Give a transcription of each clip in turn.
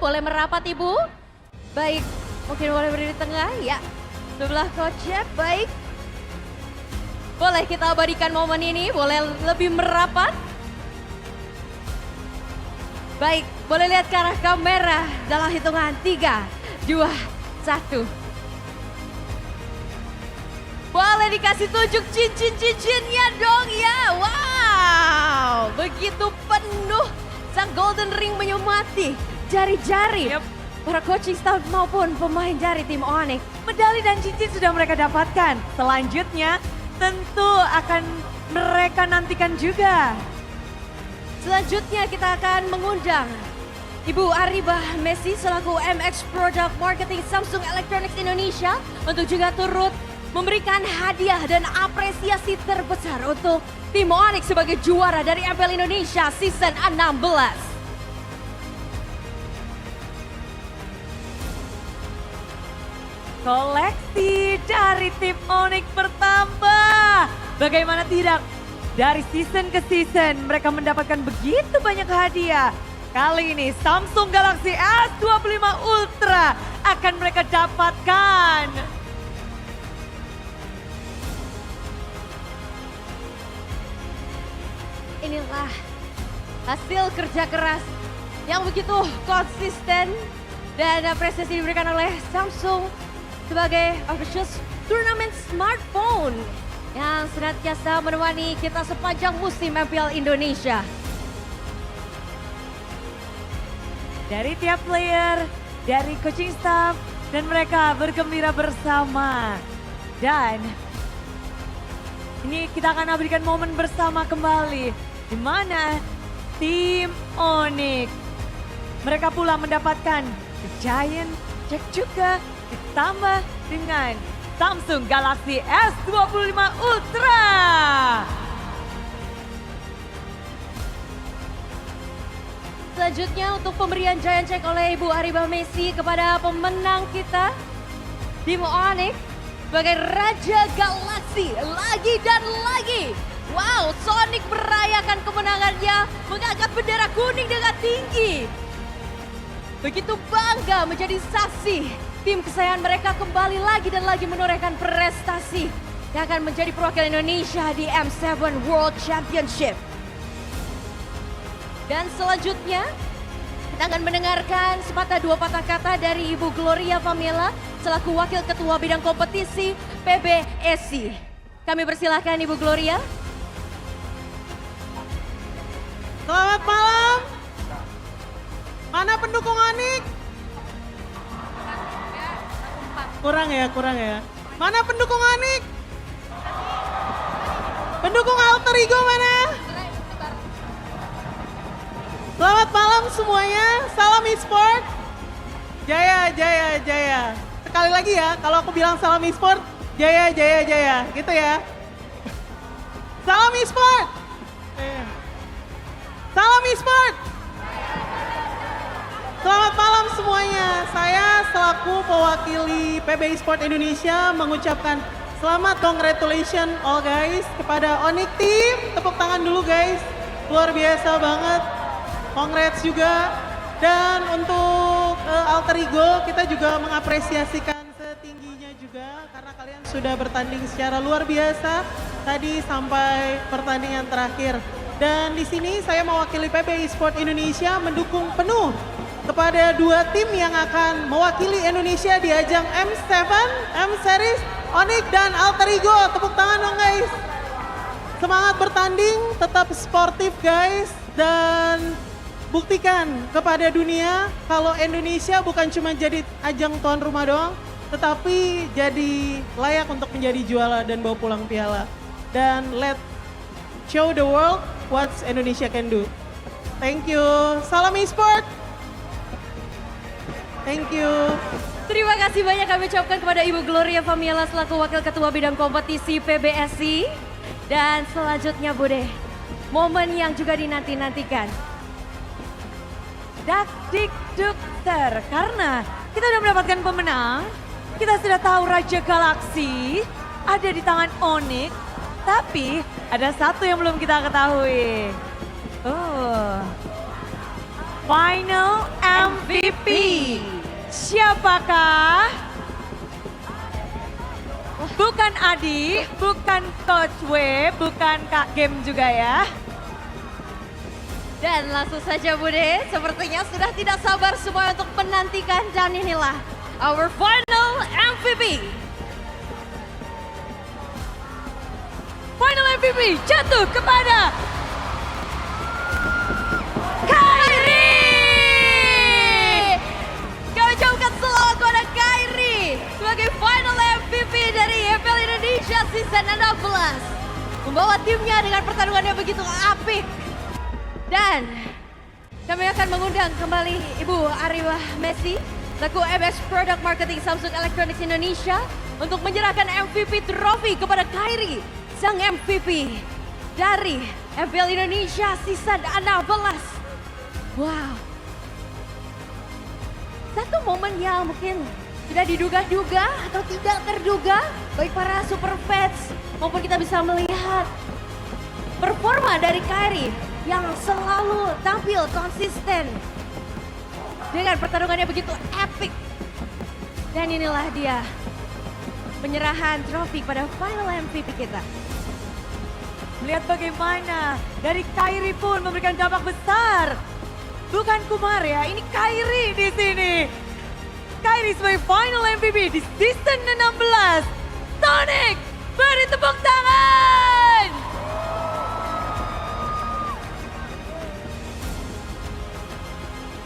boleh merapat Ibu. Baik, mungkin boleh berdiri di tengah, ya. Sebelah coachnya, baik. Boleh kita abadikan momen ini, boleh lebih merapat. Baik, boleh lihat ke arah kamera dalam hitungan 3, 2, 1. Boleh dikasih tunjuk cincin-cincinnya dong ya. Wow, begitu penuh sang golden ring menyemati jari-jari. Para coaching staff maupun pemain jari tim Onyx. Medali dan cincin sudah mereka dapatkan. Selanjutnya tentu akan mereka nantikan juga. Selanjutnya kita akan mengundang Ibu Aribah Messi selaku MX Product Marketing Samsung Electronics Indonesia untuk juga turut memberikan hadiah dan apresiasi terbesar untuk tim Onyx sebagai juara dari MPL Indonesia Season 16. Koleksi dari tim Onyx bertambah. Bagaimana tidak? Dari season ke season mereka mendapatkan begitu banyak hadiah. Kali ini Samsung Galaxy S25 Ultra akan mereka dapatkan. Inilah hasil kerja keras yang begitu konsisten dan apresiasi diberikan oleh Samsung sebagai official turnamen smartphone yang senantiasa menemani kita sepanjang musim MPL Indonesia. Dari tiap player, dari coaching staff, dan mereka bergembira bersama. Dan ini kita akan berikan momen bersama kembali, di mana tim Onyx mereka pula mendapatkan The Giant Jack juga ditambah dengan Samsung Galaxy S25 Ultra. Selanjutnya untuk pemberian Giant Check oleh Ibu Aribah Messi kepada pemenang kita tim Onyx sebagai Raja Galaxy lagi dan lagi. Wow, Sonic merayakan kemenangannya mengangkat bendera kuning dengan tinggi. Begitu bangga menjadi saksi tim kesayangan mereka kembali lagi dan lagi menorehkan prestasi yang akan menjadi perwakilan Indonesia di M7 World Championship. Dan selanjutnya kita akan mendengarkan sepatah dua patah kata dari Ibu Gloria Pamela selaku Wakil Ketua Bidang Kompetisi PBSI. Kami persilahkan Ibu Gloria. Selamat malam. Mana pendukung Onyx? Kurang ya. Mana pendukung Onyx? Pendukung Alter Ego mana? Selamat malam semuanya, salam e-sport. Jaya, jaya, jaya. Sekali lagi ya, kalau aku bilang salam e-sport, jaya, jaya, jaya. Gitu ya. Salam e-sport. Salam e-sport. Selamat malam semuanya. Saya selaku mewakili PB Esport Indonesia mengucapkan selamat congratulations all guys kepada Onyx Team. Tepuk tangan dulu guys. Luar biasa banget. Congrats juga. Dan untuk Alter Ego kita juga mengapresiasikan setingginya juga karena kalian sudah bertanding secara luar biasa tadi sampai pertandingan terakhir. Dan di sini saya mewakili PB Esport Indonesia mendukung penuh kepada dua tim yang akan mewakili Indonesia di ajang M7, M-Series, Onyx dan Alter Ego. Tepuk tangan dong guys. Semangat bertanding, tetap sportif guys. Dan buktikan kepada dunia kalau Indonesia bukan cuma jadi ajang tuan rumah doang, tetapi jadi layak untuk menjadi juara dan bawa pulang piala. Dan let show the world what Indonesia can do. Thank you. Salam e-sport. Thank you. Terima kasih banyak kami ucapkan kepada Ibu Gloria Pamela selaku Wakil Ketua Bidang Kompetisi PBSI. Dan selanjutnya Bude, momen yang juga dinanti-nantikan. Dak dik duk ter, karena kita sudah mendapatkan pemenang. Kita sudah tahu Raja Galaxy ada di tangan Onyx. Tapi ada satu yang belum kita ketahui. Final MVP. MVP. Siapakah? Bukan Adi, bukan Coach W, bukan Kak Game juga ya. Dan langsung saja Bude, sepertinya sudah tidak sabar semua untuk menantikan dan inilah our final MVP. Final MVP jatuh kepada Kairi. Kami ucapkan selamat kepada Kairi sebagai final MVP dari EPL Indonesia Season 16. Membawa timnya dengan pertarungan yang begitu apik. Dan kami akan mengundang kembali Ibu Aribah Messi, selaku MS Product Marketing Samsung Electronics Indonesia, untuk menyerahkan MVP Trophy kepada Kairi, sang MVP dari EPL Indonesia Season 16. Wow. Satu momen yang mungkin tidak diduga-duga atau tidak terduga bagi para super fans, maupun kita bisa melihat performa dari Kairi yang selalu tampil konsisten dengan pertarungannya begitu epic. Dan inilah dia penyerahan trofi pada final MVP kita. Melihat bagaimana dari Kairi pun memberikan dampak besar. Bukan Kumar ya, ini Kairi di sini. Kairi sebagai final MVP di season 16. Tonic, beri tepuk tangan.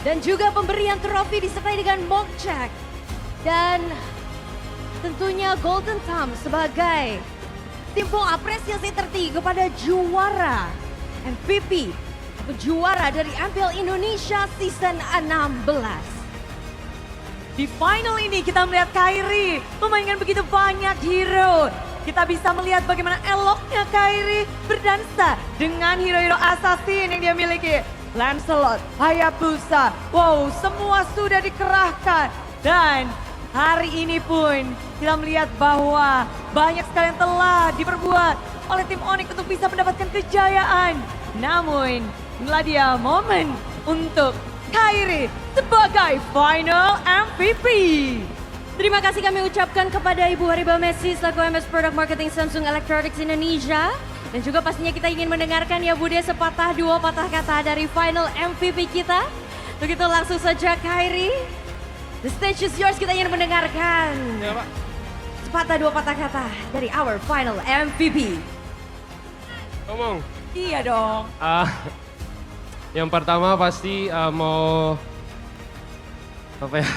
Dan juga pemberian trofi disertai dengan mock check. Dan tentunya Golden Thumb sebagai simpul apresiasi tertinggi kepada juara MVP, juara dari MPL Indonesia Season 16. Di final ini kita melihat Kairi memainkan begitu banyak hero. Kita bisa melihat bagaimana eloknya Kairi berdansa dengan hero-hero assassin yang dia miliki. Lancelot, Hayabusa, wow, semua sudah dikerahkan. Dan hari ini pun kita melihat bahwa banyak sekali yang telah diperbuat oleh tim Onyx untuk bisa mendapatkan kejayaan. Namun, inilah dia momen untuk Kairi sebagai final MVP. Terima kasih kami ucapkan kepada Ibu Aribah Messi selaku MS Product Marketing Samsung Electronics Indonesia. Dan juga pastinya kita ingin mendengarkan ya Bude sepatah dua patah kata dari final MVP kita. Begitu langsung saja Kairi, the stage is yours, kita ingin mendengarkan. Ya, Pak. Sepatah dua patah kata dari our final MVP. Ngomong. Iya dong. Yang pertama pasti mau apa ya?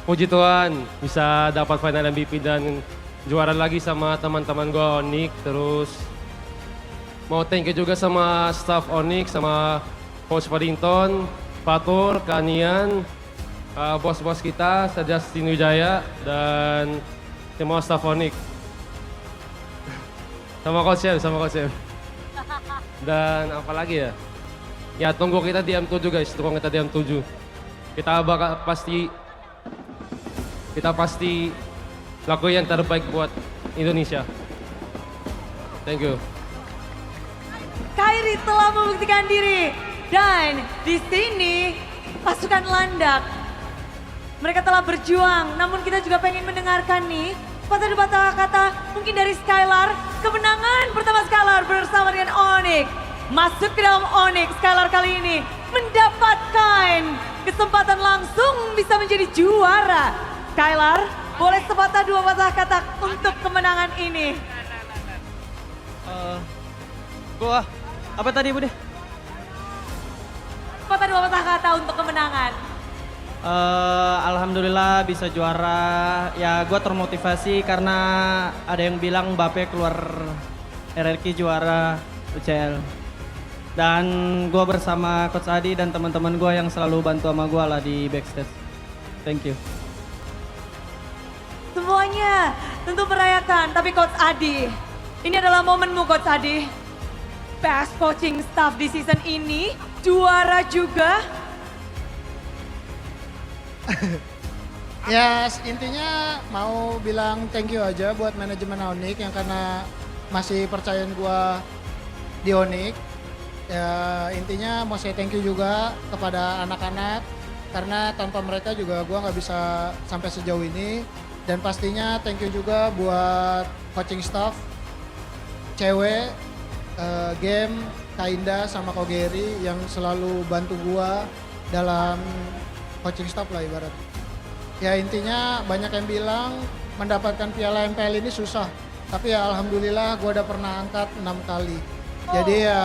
Puji Tuhan bisa dapat final MVP dan juara lagi sama teman-teman gue Onyx. Terus mau thank you juga sama staff Onyx, sama Coach Paddington, Fatur, Kanian, bos-bos kita, Justin Wijaya, dan semua staff Onyx. Sama Coach Chef. Dan apa lagi ya? Ya tunggu kita di M7 guys, tunggu kita di M7. Kita pasti lakuin yang terbaik buat Indonesia. Thank you. Kairi telah membuktikan diri dan di sini pasukan landak. Mereka telah berjuang, namun kita juga pengen mendengarkan nih patah kata mungkin dari Skylar. Kemenangan pertama Skylar bersama dengan Onyx. Masuk ke dalam Onyx, Skylar kali ini mendapatkan kesempatan langsung bisa menjadi juara. Skylar, boleh sepatah dua patah kata untuk kemenangan ini. Gua apa tadi Bude? Sepatah dua patah kata untuk kemenangan. Alhamdulillah bisa juara. Ya gue termotivasi karena ada yang bilang Mbappe keluar RRQ juara UCL. Dan gue bersama Coach Adi dan teman-teman gue yang selalu bantu sama gue lah di backstage. Thank you. Semuanya tentu merayakan, tapi Coach Adi, ini adalah momenmu Coach Adi. Best coaching staff di season ini, juara juga. Ya intinya mau bilang thank you aja buat manajemen Onyx yang karena masih percayain gua di Onyx. Ya intinya mau saya thank you juga kepada anak-anak karena tanpa mereka juga gue nggak bisa sampai sejauh ini. Dan pastinya thank you juga buat coaching staff, cewek, game, Kainda sama Kogeri yang selalu bantu gue dalam coaching staff lah ibarat. Ya intinya banyak yang bilang mendapatkan piala MPL ini susah. Tapi ya alhamdulillah gue udah pernah angkat 6 kali. Jadi ya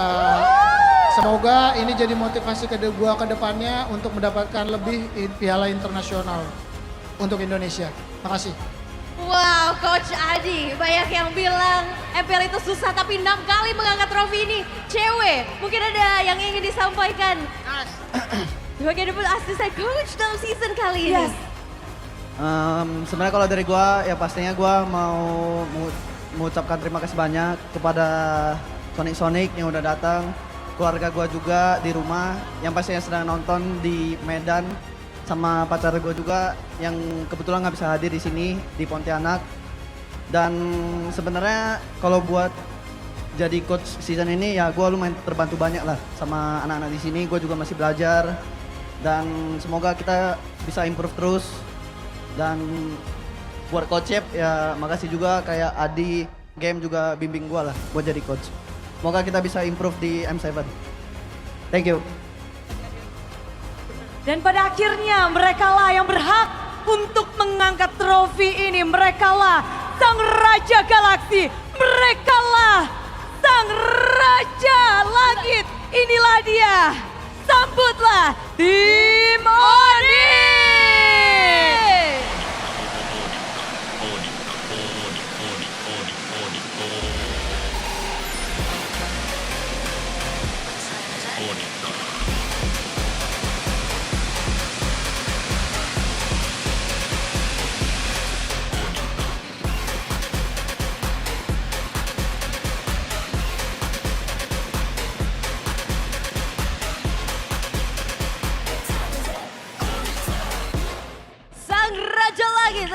semoga ini jadi motivasi gue ke depannya untuk mendapatkan lebih piala internasional untuk Indonesia. Makasih. Wow, Coach Adi, banyak yang bilang MPL itu susah tapi 6 kali mengangkat trofi ini. Cewek, mungkin ada yang ingin disampaikan. Sebagai asisten coach dalam season kali ini. Sebenarnya kalau dari gua ya pastinya gua mau mengucapkan terima kasih banyak kepada Sonic yang udah datang, keluarga gua juga di rumah yang pastinya sedang nonton di Medan, sama pacar gua juga yang kebetulan nggak bisa hadir di sini di Pontianak. Dan sebenarnya kalau buat jadi coach season ini ya gua lumayan terbantu banyak lah sama anak-anak di sini. Gua juga masih belajar dan semoga kita bisa improve terus. Dan buat coach Chef ya makasih juga kayak Adi game juga bimbing gua lah buat jadi coach. Semoga kita bisa improve di M7. Thank you. Dan pada akhirnya mereka lah yang berhak untuk mengangkat trofi ini. Mereka lah sang Raja Galaksi. Mereka lah sang Raja Langit. Inilah dia. Sambutlah tim Onyx.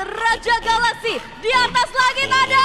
Raja Galaksi, di atas langit ada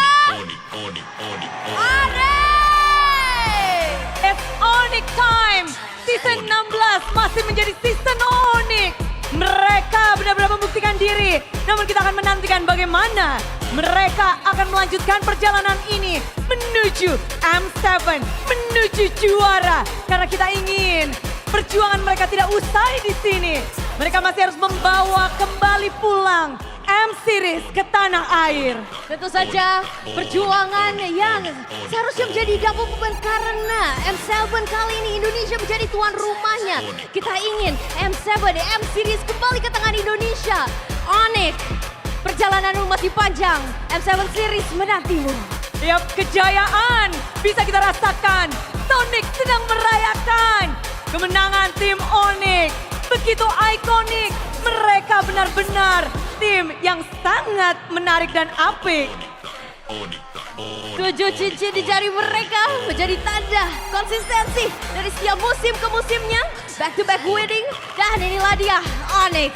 It's Onyx time. Season 16 masih menjadi season Onyx. Mereka benar-benar membuktikan diri. Namun kita akan menantikan bagaimana mereka akan melanjutkan perjalanan ini menuju M7, menuju juara. Karena kita ingin perjuangan mereka tidak usai di sini. Mereka masih harus membawa kembali pulang M-Series ke tanah air. Tentu saja perjuangan yang seharusnya menjadi double beban karena M7 kali ini Indonesia menjadi tuan rumahnya. Kita ingin M7 M-Series kembali ke tangan Indonesia. Onyx, perjalananmu masih panjang. M7 Series menantimu. Tiap kejayaan bisa kita rasakan. Sonic sedang merayakan kemenangan tim Onyx. Begitu ikonik, mereka benar-benar tim yang sangat menarik dan apik. 7 cincin di jari mereka menjadi tanda konsistensi dari setiap musim ke musimnya. Back to back winning, dan inilah dia Onyx.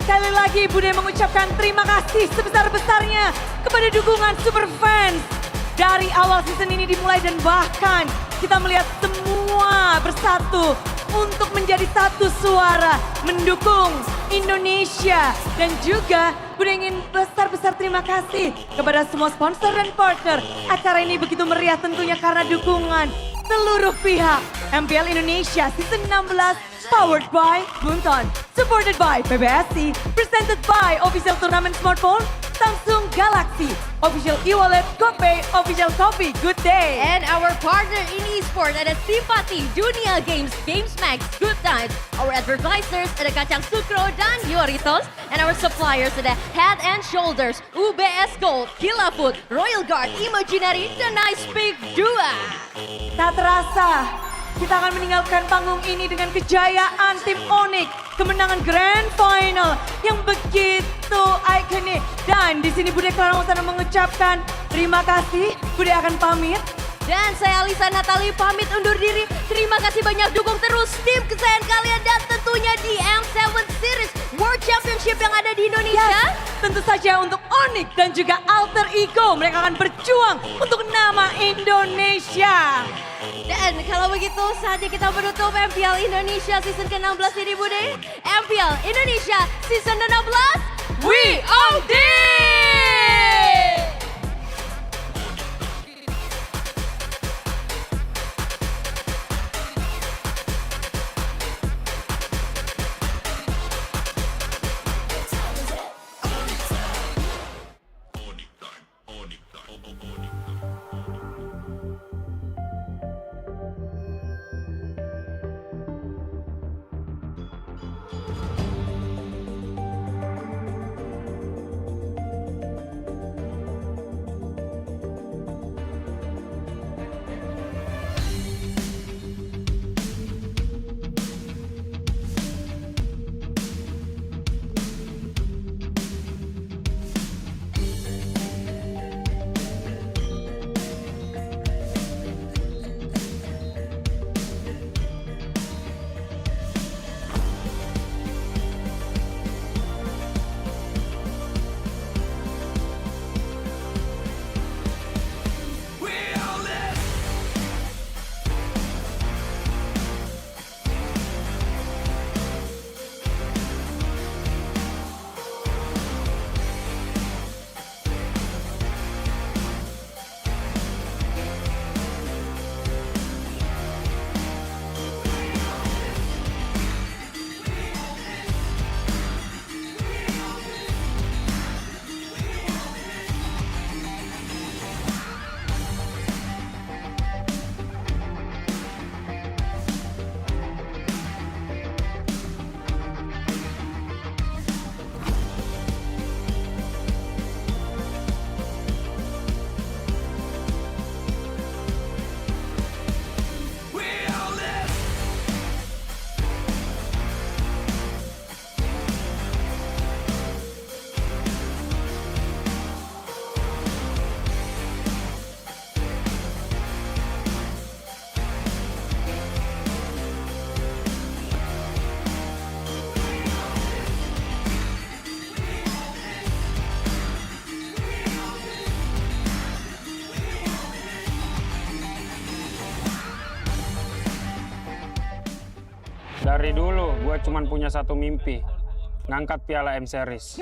Sekali lagi Bude mengucapkan terima kasih sebesar-besarnya kepada dukungan super fans. Dari awal season ini dimulai dan bahkan kita melihat semua bersatu untuk menjadi satu suara mendukung Indonesia. Dan juga Bude ingin besar-besar terima kasih kepada semua sponsor dan partner. Acara ini begitu meriah tentunya karena dukungan seluruh pihak. MPL Indonesia Season 16 powered by Bunton, supported by PBSI, presented by Official Tournament Smartphone, Samsung Galaxy, Official e-wallet, GoPay, Official Coffee, Good Day. And our partner in eSport ada Simpati, Dunia Games, GamesMax, Good Times. Our advertisers ada Kacang Sukro dan Yoritos. And our suppliers ada Head and Shoulders, UBS Gold, Killa Food, Royal Guard, Imaginary, dan Nice Peak 2. Tak terasa, kita akan meninggalkan panggung ini dengan kejayaan tim Onyx. Kemenangan Grand Final yang begitu ikonik. Dan di sini Bude Klarawasana mengucapkan terima kasih. Bude akan pamit. Dan saya Alisa Natali pamit undur diri. Terima kasih banyak dukung terus tim kesayangan kalian dan tentunya di M7 Series World Championship yang ada di Indonesia. Tentu saja untuk Onyx dan juga Alter Ego. Mereka akan berjuang untuk nama Indonesia. Dan kalau begitu saatnya kita menutup MPL Indonesia season ke-16 ini Bude. MPL Indonesia Season 16 WOD! Dari dulu gue cuman punya satu mimpi, ngangkat piala M Series.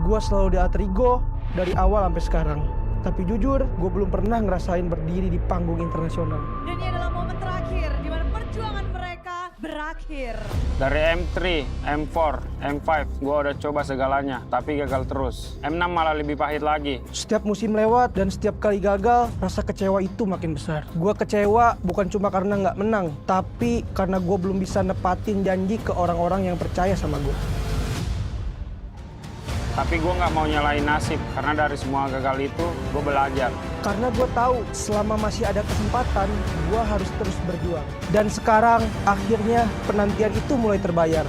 Gue selalu di Atrigo dari awal sampai sekarang. Tapi jujur, gue belum pernah ngerasain berdiri di panggung internasional. Dan ini adalah momen terakhir di mana perjuangan mereka berakhir. Dari M3, M4, M5, gue udah coba segalanya, tapi gagal terus. M6 malah lebih pahit lagi. Setiap musim lewat dan setiap kali gagal, rasa kecewa itu makin besar. Gue kecewa bukan cuma karena nggak menang, tapi karena gue belum bisa nepatin janji ke orang-orang yang percaya sama gue. Tapi gue nggak mau nyalain nasib, karena dari semua gagal itu, gue belajar. Karena gue tahu selama masih ada kesempatan, gue harus terus berjuang. Dan sekarang, akhirnya penantian itu mulai terbayar.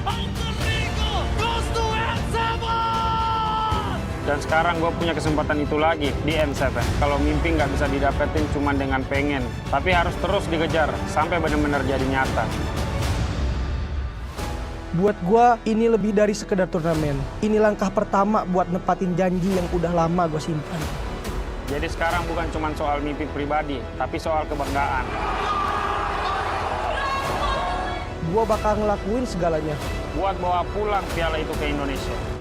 Dan sekarang gue punya kesempatan itu lagi di M7. Kalau mimpi nggak bisa didapetin cuma dengan pengen, tapi harus terus dikejar sampai benar-benar jadi nyata. Buat gue, ini lebih dari sekedar turnamen. Ini langkah pertama buat nepatin janji yang udah lama gue simpan. Jadi sekarang bukan cuma soal mimpi pribadi, tapi soal kebanggaan. Gue bakal ngelakuin segalanya. Buat bawa pulang piala itu ke Indonesia.